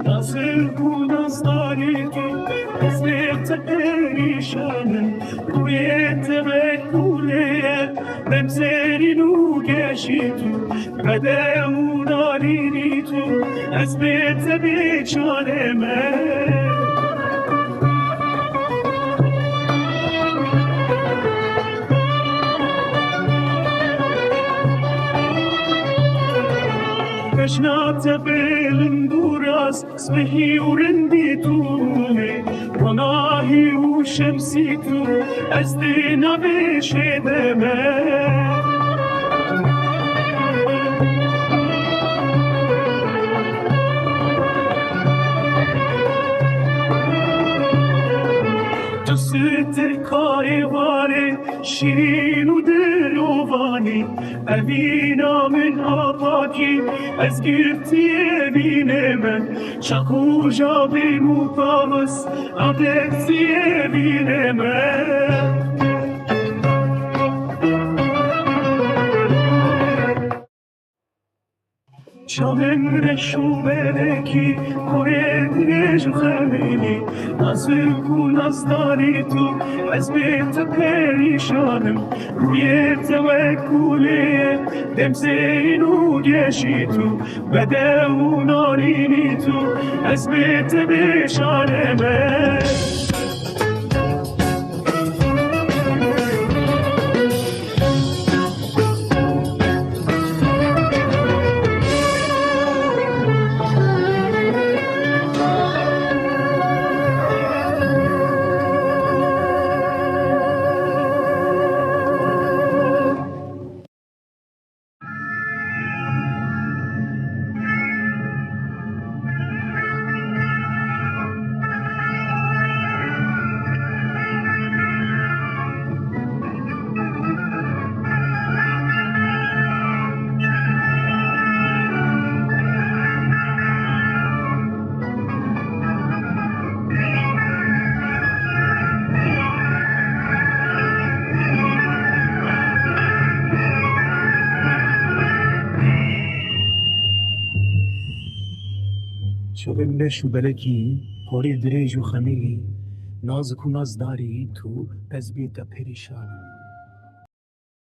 نازك ونصداري تو أزلت تقريشان ويت بكولي بمزاري نوكاشيتو بدا ونارينيتو أزلت بيشانمان كشنات بالندوراس صبحي ورنديتوني وناهي وشمسيتو أزدينا بشدمان ستكاي واري شيرين ودلوفاني أبينا من أباكي أزقرتي أبينا من شاكو جابي مطابس أبكسي أبينا من شامن رشو بلکی کوید نجو خمینی نازک و نازداری تو از بیت پریشانم روی توکلی دم زین و گشی تو بده و نارینی تو از بیت بشانمه شامن رشو بلکی کوید نجو خمینی نازک و نازداری تو از بیت پریشانم